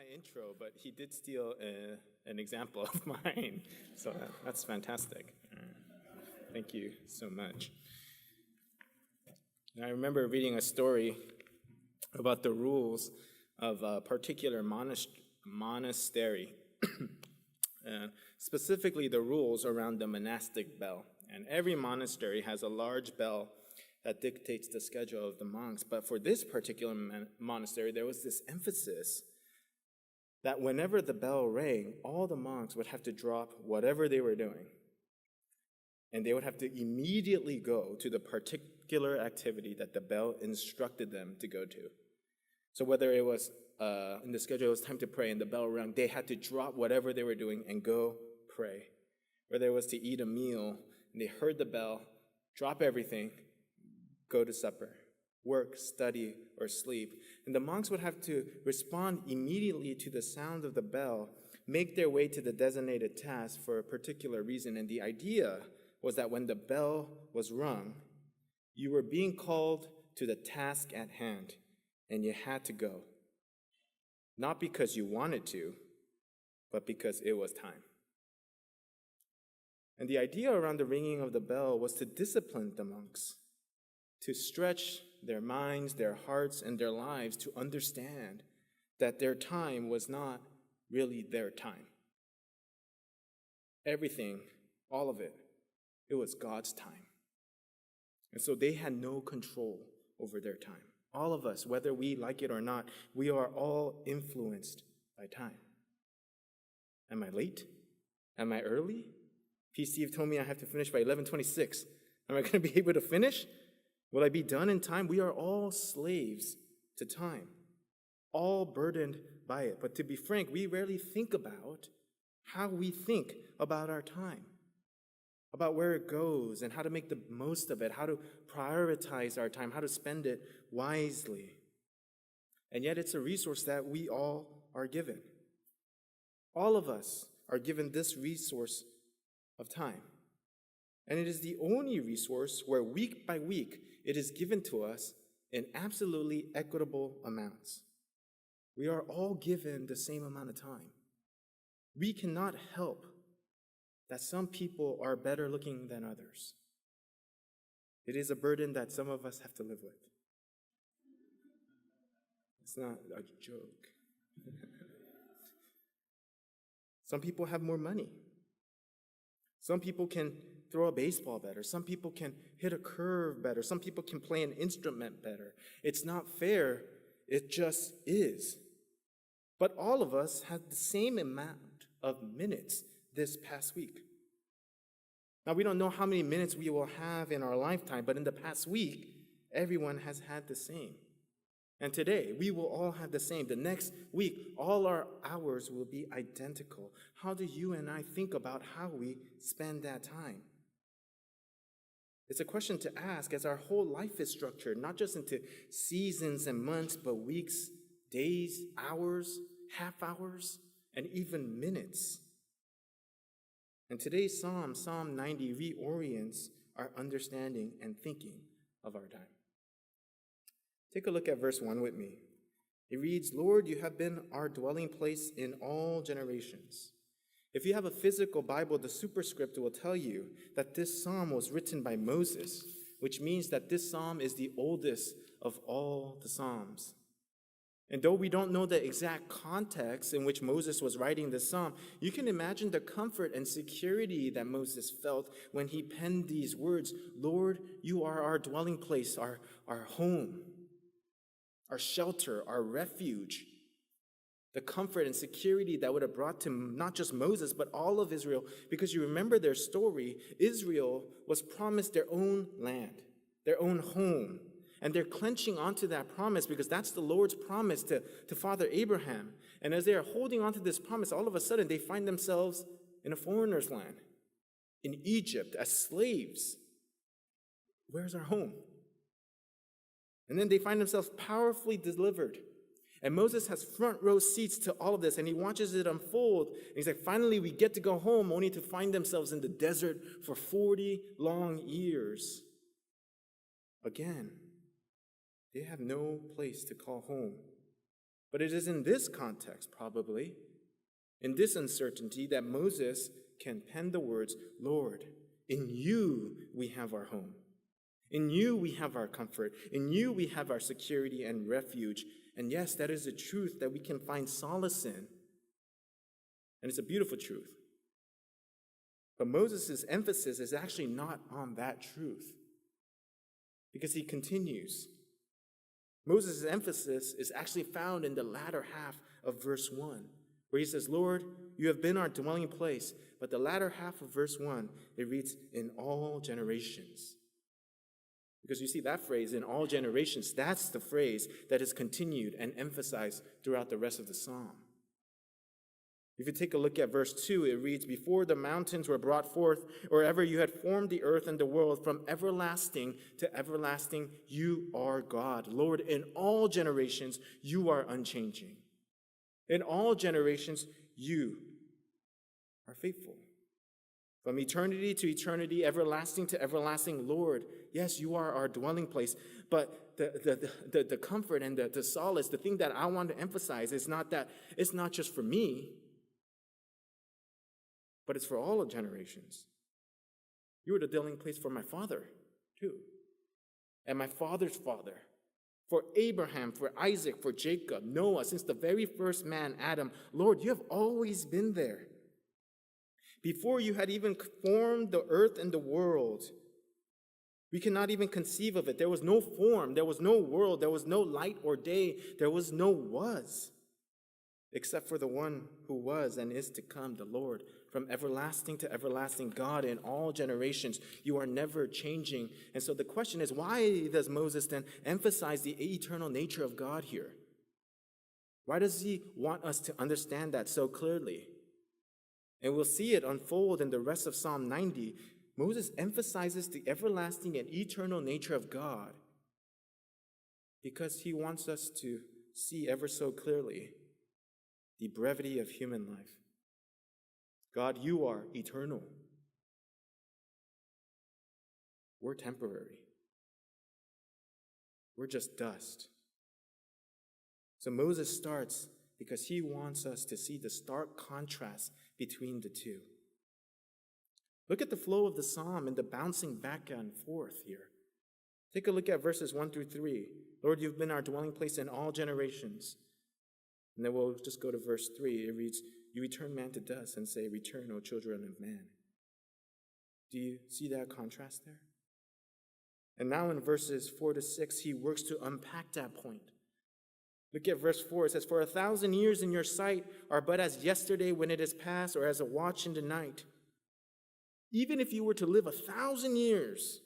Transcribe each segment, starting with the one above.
my intro, but he did steal an example of mine. So that's fantastic. Thank you so much. And I remember reading a story about the rules of a particular monastery, specifically the rules around the monastic bell. And every monastery has a large bell that dictates the schedule of the monks. But for this particular monastery, there was this emphasis that whenever the bell rang, all the monks would have to drop whatever they were doing. And they would have to immediately go to the particular activity that the bell instructed them to go to. So whether it was in the schedule, it was time to pray and the bell rang, they had to drop whatever they were doing and go pray. Whether it was to eat a meal and they heard the bell, drop everything, go to supper, work, study, or sleep. And the monks would have to respond immediately to the sound of the bell, make their way to the designated task for a particular reason. And the idea was that when the bell was rung, you were being called to the task at hand, and you had to go. Not because you wanted to, but because it was time. And the idea around the ringing of the bell was to discipline the monks, to stretch their minds, their hearts, and their lives to understand that their time was not really their time. Everything, all of it, it was God's time. And so they had no control over their time. All of us, whether we like it or not, we are all influenced by time. Am I late? Am I early? P. Steve told me I have to finish by 11:26. Am I going to be able to finish? Will I be done in time? We are all slaves to time, all burdened by it. But to be frank, we rarely think about how we think about our time, about where it goes and how to make the most of it, how to prioritize our time, how to spend it wisely. And yet it's a resource that we all are given. All of us are given this resource of time. And it is the only resource where week by week it is given to us in absolutely equitable amounts. We are all given the same amount of time. We cannot help that some people are better looking than others. It is a burden that some of us have to live with. It's not a joke. Some people have more money. Some people can throw a baseball better. Some people can hit a curve better. Some people can play an instrument better. It's not fair. It just is. But all of us had the same amount of minutes this past week. Now, we don't know how many minutes we will have in our lifetime, but in the past week, everyone has had the same. And today, we will all have the same. The next week, all our hours will be identical. How do you and I think about how we spend that time? It's a question to ask as our whole life is structured, not just into seasons and months, but weeks, days, hours, half hours, and even minutes. And today's Psalm 90, reorients our understanding and thinking of our time. Take a look at verse 1 with me. It reads, "Lord, you have been our dwelling place in all generations." If you have a physical Bible, the superscript will tell you that this psalm was written by Moses, which means that this psalm is the oldest of all the psalms. And though we don't know the exact context in which Moses was writing this psalm, you can imagine the comfort and security that Moses felt when he penned these words, "Lord, you are our dwelling place, our home, our shelter, our refuge." The comfort and security that would have brought to not just Moses, but all of Israel, because you remember their story, Israel was promised their own land, their own home. And they're clenching onto that promise because that's the Lord's promise to Father Abraham. And as they are holding onto this promise, all of a sudden they find themselves in a foreigner's land, in Egypt, as slaves. Where's our home? And then they find themselves powerfully delivered. And Moses has front row seats to all of this, and he watches it unfold. And he's like, finally, we get to go home, only to find themselves in the desert for 40 long years. Again, they have no place to call home. But it is in this context, probably, in this uncertainty, that Moses can pen the words, Lord, in you we have our home. In you we have our comfort. In you we have our security and refuge. And yes, that is a truth that we can find solace in. And it's a beautiful truth. But Moses' emphasis is actually not on that truth. Because he continues. Moses' emphasis is actually found in the latter half of verse 1, where he says, Lord, you have been our dwelling place. But the latter half of verse 1, it reads, in all generations. Because you see that phrase, in all generations, that's the phrase that is continued and emphasized throughout the rest of the psalm. If you take a look at verse 2, it reads, before the mountains were brought forth, or ever you had formed the earth and the world, from everlasting to everlasting, you are God. Lord, in all generations, you are unchanging. In all generations, you are faithful. From eternity to eternity, everlasting to everlasting, Lord, yes, you are our dwelling place. But the comfort and the solace, the thing that I want to emphasize is not that it's not just for me, but it's for all generations. You are the dwelling place for my father, too, and my father's father, for Abraham, for Isaac, for Jacob, Noah, since the very first man, Adam. Lord, you have always been there. Before you had even formed the earth and the world, we cannot even conceive of it. There was no form, there was no world, there was no light or day, there was no was, except for the one who was and is to come, the Lord. From everlasting to everlasting, God in all generations, you are never changing. And so the question is, why does Moses then emphasize the eternal nature of God here? Why does he want us to understand that so clearly? And we'll see it unfold in the rest of Psalm 90. Moses emphasizes the everlasting and eternal nature of God because he wants us to see ever so clearly the brevity of human life. God, you are eternal. We're temporary. We're just dust. So Moses starts because he wants us to see the stark contrast between the two. Look at the flow of the psalm and the bouncing back and forth here. Take a look at verses 1 through 3. Lord, you've been our dwelling place in all generations. And then we'll just go to verse 3. It reads, you return man to dust and say, return, O children of man. Do you see that contrast there? And now in verses 4 to 6, he works to unpack that point. Look at verse 4. It says, for 1,000 years in your sight are but as yesterday when it is past, or as a watch in the night. Even if you were to live 1,000 years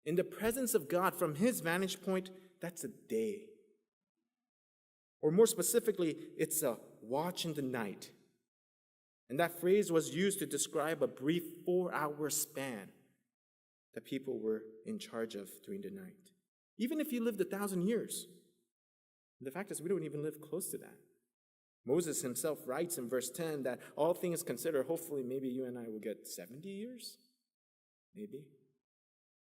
in the presence of God from his vantage point, that's a day. Or more specifically, it's a watch in the night. And that phrase was used to describe a brief 4-hour span that people were in charge of during the night. Even if you lived 1,000 years. The fact is, we don't even live close to that. Moses himself writes in verse 10 that all things considered, hopefully maybe you and I will get 70 years. Maybe.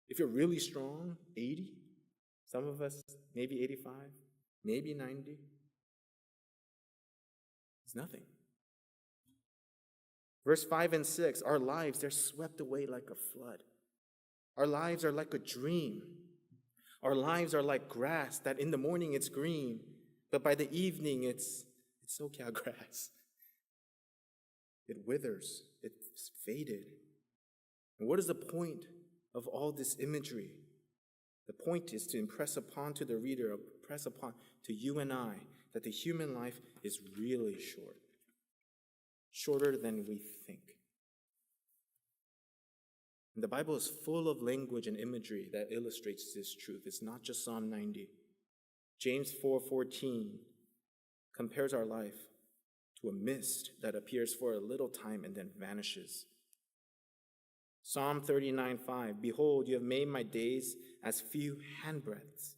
If you're really strong, 80. Some of us, maybe 85, maybe 90. It's nothing. Verse 5 and 6, our lives, they're swept away like a flood. Our lives are like a dream. Our lives are like grass that in the morning it's green, but by the evening it's SoCal grass. It withers. It's faded. And what is the point of all this imagery? The point is to impress upon to the reader, impress upon to you and I, that the human life is really short. Shorter than we think. And the Bible is full of language and imagery that illustrates this truth. It's not just Psalm 90. James 4:14 compares our life to a mist that appears for a little time and then vanishes. Psalm 39:5, behold, you have made my days as few handbreadths.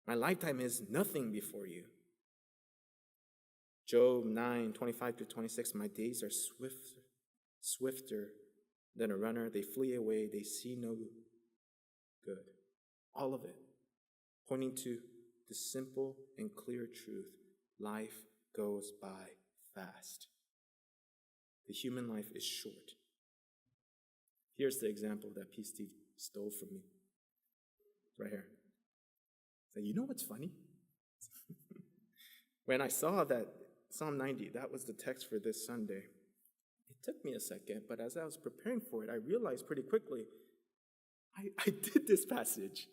My lifetime is nothing before you. Job 9:25-26, my days are swifter than a runner. They flee away. They see no good. All of it pointing to the simple and clear truth life goes by fast. The human life is short. Here's the example that P. Steve stole from me. Right here. So you know what's funny? When I saw that Psalm 90, that was the text for this Sunday, it took me a second, but as I was preparing for it, I realized pretty quickly, I did this passage.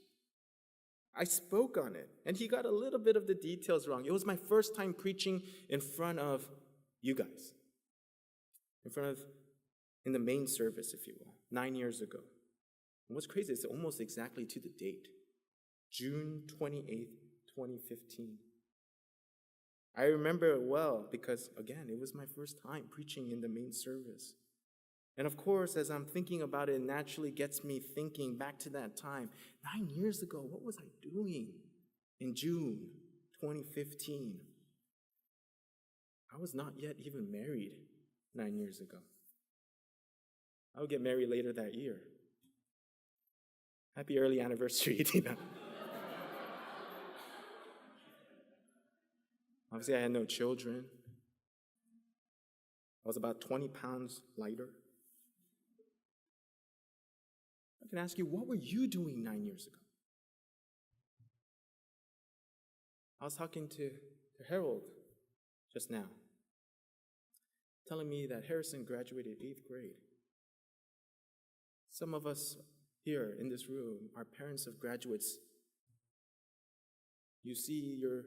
I spoke on it, and he got a little bit of the details wrong. It was my first time preaching in front of you guys, in the main service, if you will, 9 years ago. And what's crazy is almost exactly to the date, June 28th, 2015. I remember it well because, again, it was my first time preaching in the main service. And of course, as I'm thinking about it, it naturally gets me thinking back to that time. 9 years ago, what was I doing in June 2015? I was not yet even married 9 years ago. I would get married later that year. Happy early anniversary, Tina. Obviously, I had no children. I was about 20 pounds lighter. I can ask you, what were you doing 9 years ago? I was talking to Harold just now, telling me that Harrison graduated 8th grade. Some of us here in this room are parents of graduates. You see your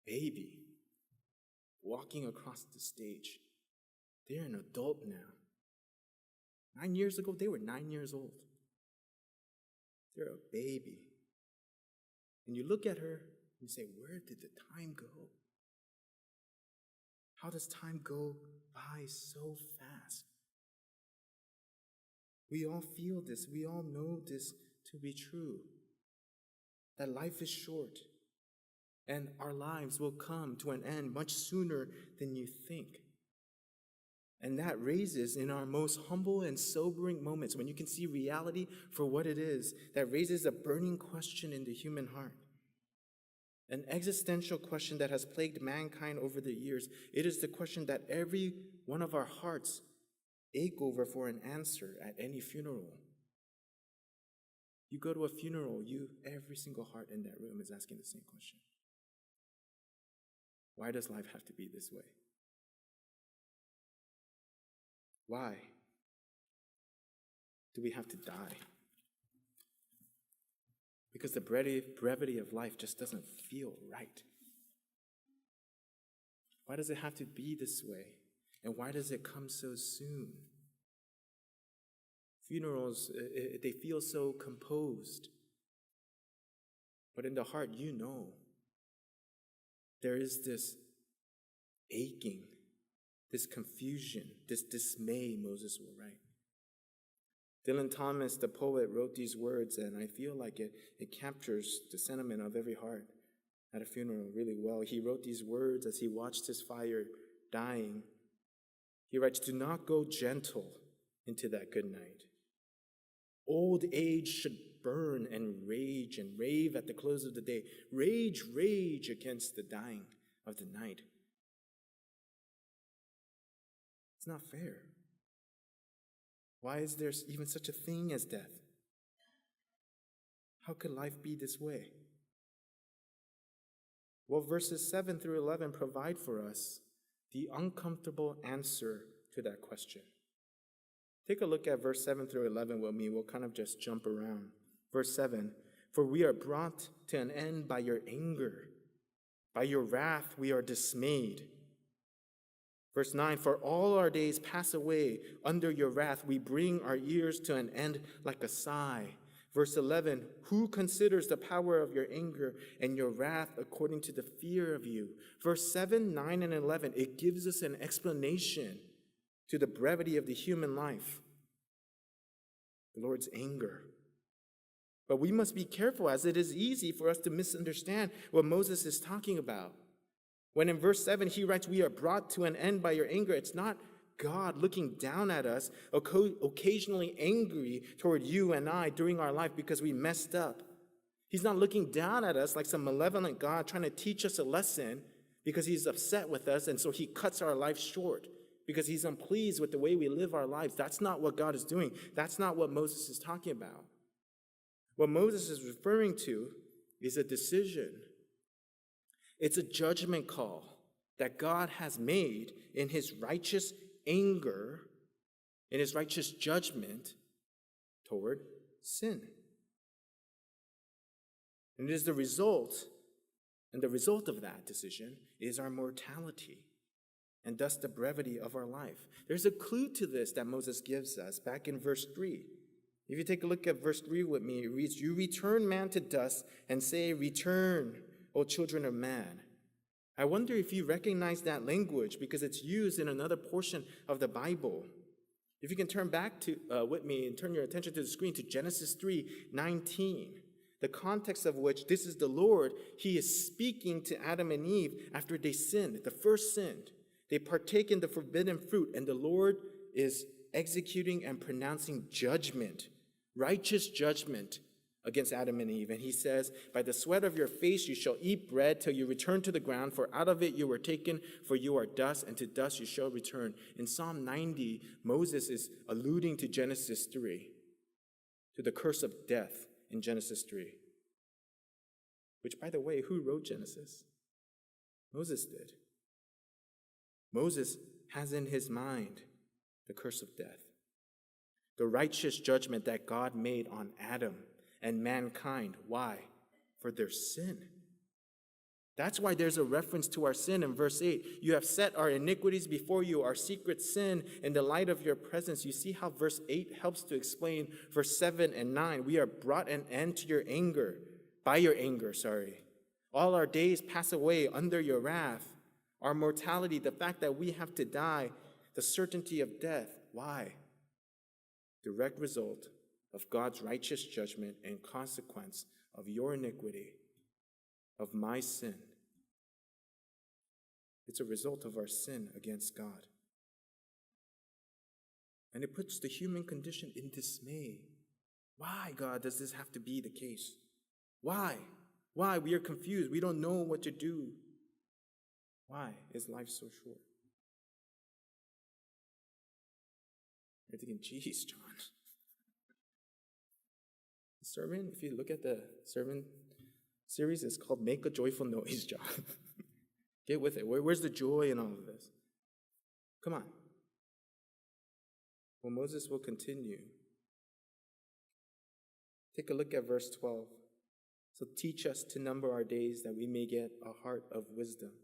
baby walking across the stage. They're an adult now. 9 years ago, they were 9 years old. They're a baby. And you look at her and you say, where did the time go? How does time go by so fast? We all feel this. We all know this to be true. That life is short. And our lives will come to an end much sooner than you think. And that raises, in our most humble and sobering moments, when you can see reality for what it is, that raises a burning question in the human heart. An existential question that has plagued mankind over the years. It is the question that every one of our hearts ache over for an answer at any funeral. You go to a funeral, every single heart in that room is asking the same question. Why does life have to be this way? Why do we have to die? Because the brevity of life just doesn't feel right. Why does it have to be this way? And why does it come so soon? Funerals, they feel so composed. But in the heart, you know, there is this aching, this confusion, this dismay, Moses will write. Dylan Thomas, the poet, wrote these words, and I feel like it captures the sentiment of every heart at a funeral really well. He wrote these words as he watched his fire dying. He writes, "Do not go gentle into that good night. Old age should burn and rave at the close of the day. Rage against the dying of the night." It's not fair. Why is there even such a thing as death? How could life be this way? Well, verses 7 through 11 provide for us the uncomfortable answer to that question. Take a look at verse 7 through 11 with me. We'll kind of just jump around. Verse 7, "For we are brought to an end by your anger. By your wrath we are dismayed." Verse 9, "For all our days pass away. Under your wrath we bring our years to an end like a sigh." Verse 11, "Who considers the power of your anger and your wrath according to the fear of you?" Verse 7, 9, and 11, it gives us an explanation to the brevity of the human life. The Lord's anger. But we must be careful, as it is easy for us to misunderstand what Moses is talking about. When in verse 7 he writes, "We are brought to an end by your anger," it's not God looking down at us, occasionally angry toward you and I during our life because we messed up. He's not looking down at us like some malevolent God trying to teach us a lesson. because he's upset with us, and so he cuts our life short because he's unpleased with the way we live our lives. That's not what God is doing. That's not what Moses is talking about. What Moses is referring to is a decision. It's a judgment call that God has made in his righteous anger, in his righteous judgment toward sin. And it is the result, and the result of that decision is our mortality, and thus the brevity of our life. There's a clue to this that Moses gives us back in verse 3. If you take a look at verse 3 with me, it reads, "You return man to dust and say, 'Return, O children of man.'" I wonder if you recognize that language because it's used in another portion of the Bible. If you can turn back with me and turn your attention to the screen to Genesis 3:19, the context of which this is the Lord. He is speaking to Adam and Eve after they sinned, the first sinned. They partake in the forbidden fruit, and the Lord is executing and pronouncing judgment, righteous judgment against Adam and Eve. And he says, "By the sweat of your face you shall eat bread till you return to the ground, for out of it you were taken, for you are dust, and to dust you shall return." In Psalm 90, Moses is alluding to Genesis 3, to the curse of death in Genesis 3. Which, by the way, who wrote Genesis? Moses did. Moses has in his mind the curse of death, the righteous judgment that God made on Adam and mankind. Why? For their sin. That's why there's a reference to our sin in verse 8. "You have set our iniquities before you, our secret sin, in the light of your presence." You see how verse 8 helps to explain verse 7 and 9. "We are brought an end to your anger, by your anger, All our days pass away under your wrath." Our mortality, the fact that we have to die, the certainty of death. Why? Direct result of God's righteous judgment and consequence of your iniquity, of my sin. It's a result of our sin against God. And it puts the human condition in dismay. Why, God, does this have to be the case? Why? Why? We are confused. We don't know what to do. Why is life so short? You're thinking, geez, John. The sermon, if you look at the sermon series, it's called Make a Joyful Noise, John. Get with it. Where's the joy in all of this? Come on. Well, Moses will continue. Take a look at verse 12. "So teach us to number our days that we may get a heart of wisdom."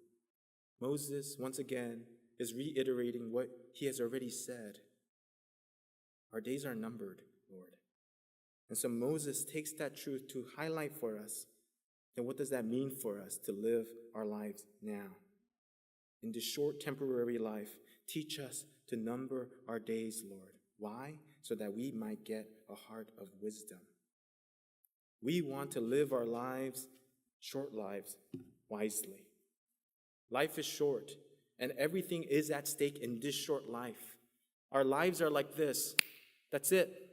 Moses, once again, is reiterating what he has already said. Our days are numbered, Lord. And so Moses takes that truth to highlight for us, then what does that mean for us to live our lives now? In this short temporary life, teach us to number our days, Lord. Why? So that we might get a heart of wisdom. We want to live our lives, short lives, wisely. Life is short, and everything is at stake in this short life. Our lives are like this. That's it.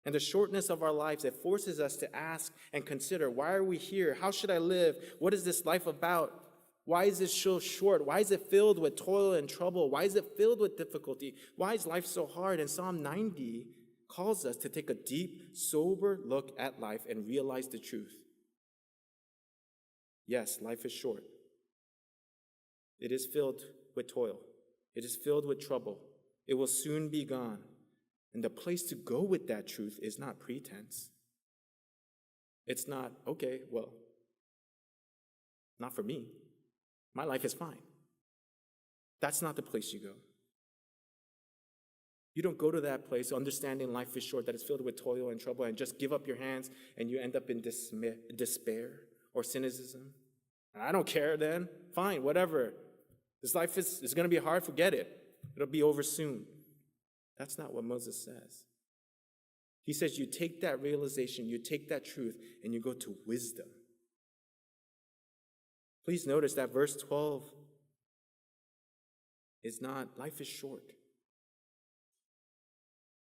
And the shortness of our lives, it forces us to ask and consider, why are we here? How should I live? What is this life about? Why is it so short? Why is it filled with toil and trouble? Why is it filled with difficulty? Why is life so hard? And Psalm 90 calls us to take a deep, sober look at life and realize the truth. Yes, life is short. It is filled with toil. It is filled with trouble. It will soon be gone. And the place to go with that truth is not pretense. It's not, okay, well, not for me. My life is fine. That's not the place you go. You don't go to that place understanding life is short, that it's filled with toil and trouble, and just give up your hands and you end up in despair or cynicism. I don't care then. Fine, whatever. This life is going to be hard. Forget it. It'll be over soon. That's not what Moses says. He says you take that realization, you take that truth, and you go to wisdom. Please notice that verse 12 is not, life is short.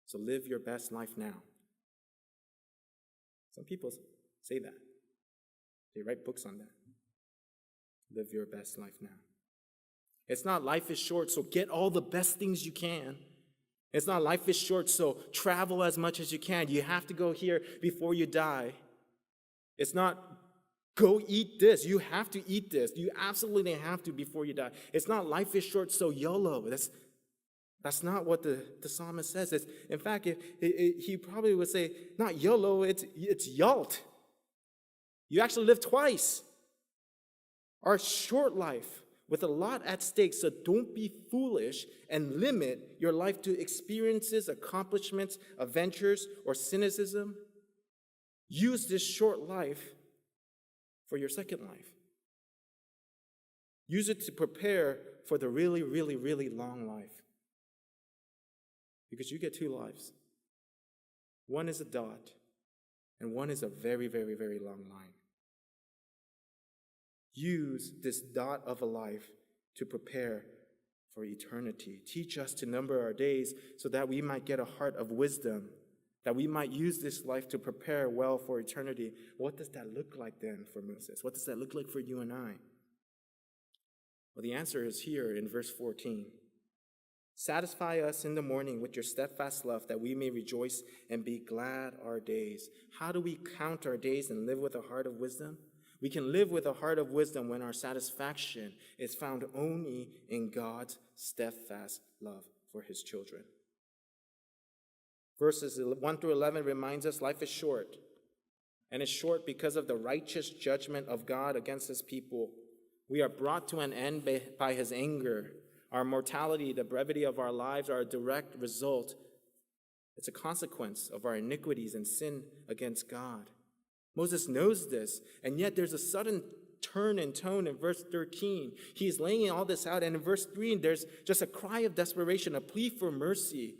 So live your best life now. Some people say that. They write books on that. live your best life now. It's not life is short, so get all the best things you can. It's not life is short, so travel as much as you can. You have to go here before you die. It's not go eat this. You have to eat this. You absolutely have to before you die. It's not life is short, so YOLO. That's not what the psalmist says. In fact, he probably would say, not YOLO, it's YALT. You actually live twice. Our short life with a lot at stake, so don't be foolish and limit your life to experiences, accomplishments, adventures, or cynicism. Use this short life for your second life. Use it to prepare for the really, really, really long life. Because you get two lives. One is a dot, and one is a very, very, very long line. Use this dot of a life to prepare for eternity. Teach us to number our days so that we might get a heart of wisdom, that we might use this life to prepare well for eternity. What does that look like then for Moses? What does that look like for you and I? Well, the answer is here in verse 14. Satisfy us in the morning with your steadfast love, that we may rejoice and be glad our days. How do we count our days and live with a heart of wisdom? We can live with a heart of wisdom when our satisfaction is found only in God's steadfast love for his children. Verses 1 through 11 reminds us life is short. And it's short because of the righteous judgment of God against his people. We are brought to an end by his anger. Our mortality, the brevity of our lives, are a direct result. It's a consequence of our iniquities and sin against God. Moses knows this, and yet there's a sudden turn in tone in verse 13. He's laying all this out, and in verse 3, there's just a cry of desperation, a plea for mercy.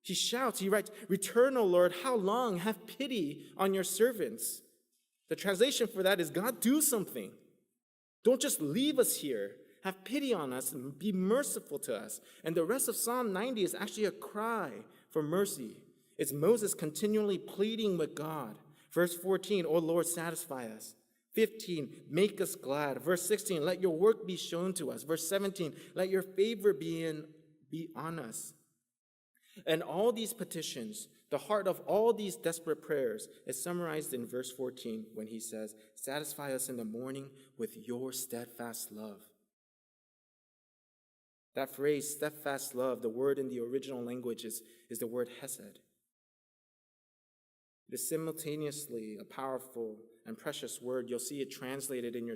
He shouts, he writes, "Return, O Lord, how long? Have pity on your servants." The translation for that is, God, do something. Don't just leave us here. Have pity on us and be merciful to us. And the rest of Psalm 90 is actually a cry for mercy. It's Moses continually pleading with God. Verse 14, "O Lord, satisfy us." 15, "Make us glad." Verse 16, "Let your work be shown to us." Verse 17, "Let your favor be on us." And all these petitions, the heart of all these desperate prayers, is summarized in verse 14 when he says, "Satisfy us in the morning with your steadfast love." That phrase, steadfast love, the word in the original language is the word hesed. It is simultaneously a powerful and precious word. You'll see it translated in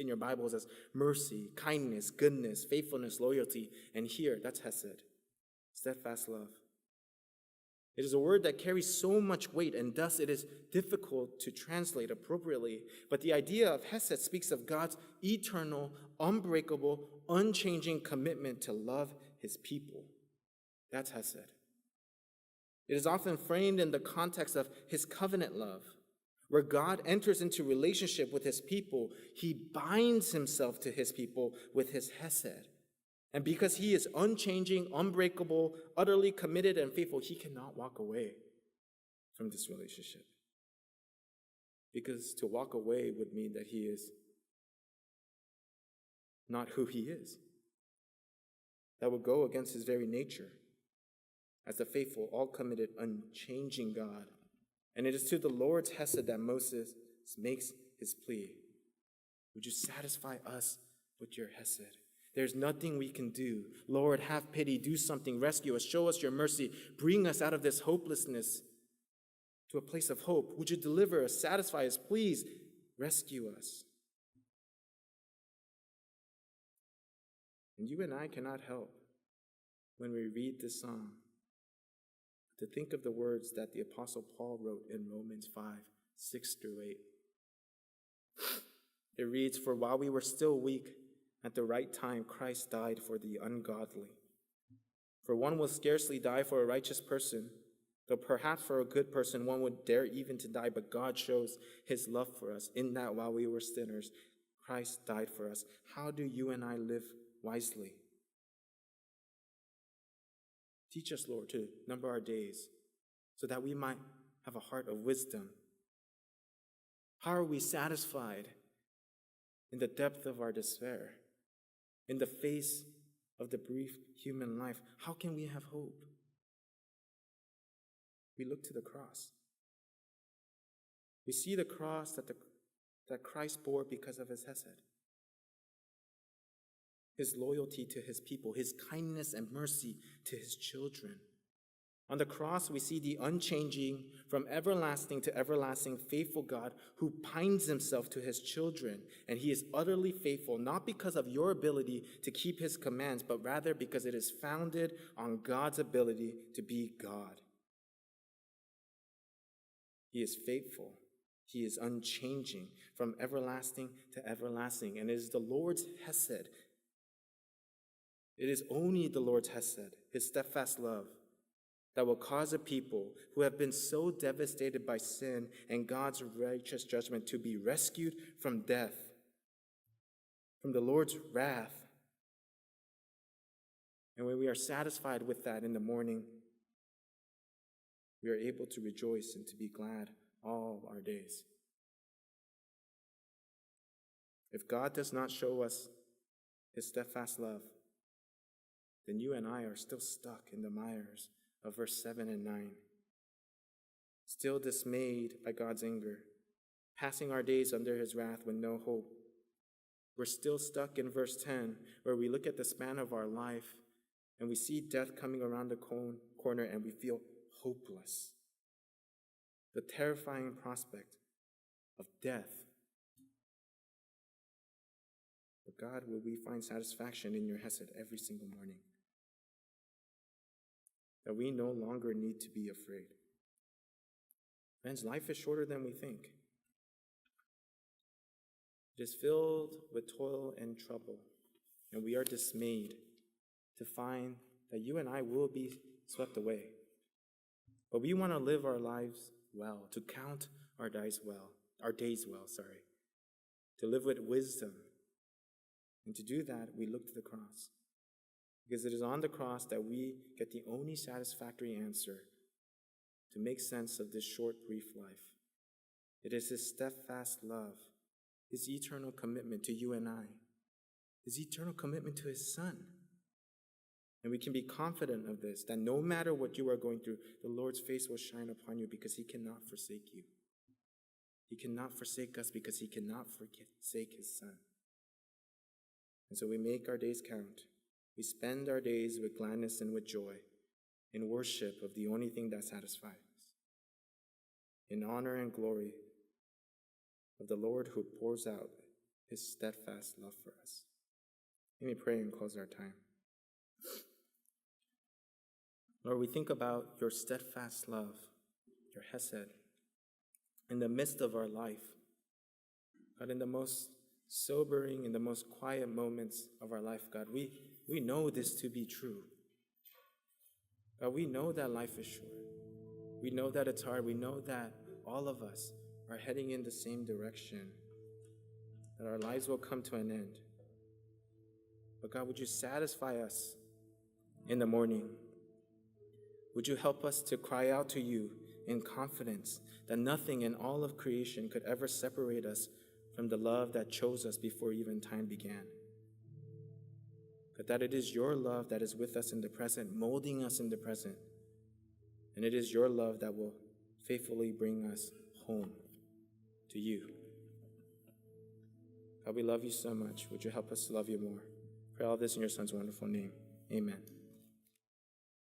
your Bibles as mercy, kindness, goodness, faithfulness, loyalty. And here, that's hesed, steadfast love. It is a word that carries so much weight, and thus it is difficult to translate appropriately. But the idea of hesed speaks of God's eternal, unbreakable, unchanging commitment to love his people. That's hesed. It is often framed in the context of his covenant love, where God enters into relationship with his people. He binds himself to his people with his hesed. And because he is unchanging, unbreakable, utterly committed and faithful, he cannot walk away from this relationship. Because to walk away would mean that he is not who he is. That would go against his very nature as the faithful, all-committed, unchanging God. And it is to the Lord's hesed that Moses makes his plea. Would you satisfy us with your hesed? There's nothing we can do. Lord, have pity, do something, rescue us, show us your mercy, bring us out of this hopelessness to a place of hope. Would you deliver us, satisfy us, please rescue us? And you and I cannot help, when we read this psalm, to think of the words that the Apostle Paul wrote in Romans 5, 6 through 8. It reads, "For while we were still weak, at the right time Christ died for the ungodly. For one will scarcely die for a righteous person, though perhaps for a good person one would dare even to die, but God shows his love for us, in that while we were sinners, Christ died for us." How do you and I live wisely? Teach us, Lord, to number our days so that we might have a heart of wisdom. How are we satisfied in the depth of our despair, in the face of the brief human life, how can we have hope? We look to the cross. We see the cross that Christ bore because of his hesed, his loyalty to his people, his kindness and mercy to his children. On the cross, we see the unchanging, from everlasting to everlasting, faithful God who binds himself to his children. And he is utterly faithful, not because of your ability to keep his commands, but rather because it is founded on God's ability to be God. He is faithful. He is unchanging, from everlasting to everlasting. And it is the Lord's hesed. It is only the Lord's hesed, his steadfast love, that will cause a people who have been so devastated by sin and God's righteous judgment to be rescued from death, from the Lord's wrath. And when we are satisfied with that in the morning, we are able to rejoice and to be glad all our days. If God does not show us his steadfast love, then you and I are still stuck in the mires of verse 7 and 9. Still dismayed by God's anger, passing our days under his wrath with no hope. We're still stuck in verse 10, where we look at the span of our life and we see death coming around the corner and we feel hopeless. The terrifying prospect of death. But God, will we find satisfaction in your hesed every single morning? That we no longer need to be afraid. Friends, life is shorter than we think. It is filled with toil and trouble, and we are dismayed to find that you and I will be swept away. But we want to live our lives well, to count our days well, to live with wisdom. And to do that, we look to the cross. Because it is on the cross that we get the only satisfactory answer to make sense of this short, brief life. It is his steadfast love, his eternal commitment to you and I, his eternal commitment to his Son. And we can be confident of this, that no matter what you are going through, the Lord's face will shine upon you because he cannot forsake you. He cannot forsake us because he cannot forsake his Son. And so we make our days count. We spend our days with gladness and with joy, in worship of the only thing that satisfies, in honor and glory of the Lord who pours out his steadfast love for us. Let me pray and close our time. Lord, we think about your steadfast love, your hesed, in the midst of our life. God, in the most sobering, in the most quiet moments of our life, God, we know this to be true. God, we know that life is short. We know that it's hard. We know that all of us are heading in the same direction, that our lives will come to an end. But God, would you satisfy us in the morning? Would you help us to cry out to you in confidence that nothing in all of creation could ever separate us from the love that chose us before even time began? But that it is your love that is with us in the present, molding us in the present. And it is your love that will faithfully bring us home to you. God, we love you so much. Would you help us to love you more? Pray all this in your Son's wonderful name. Amen.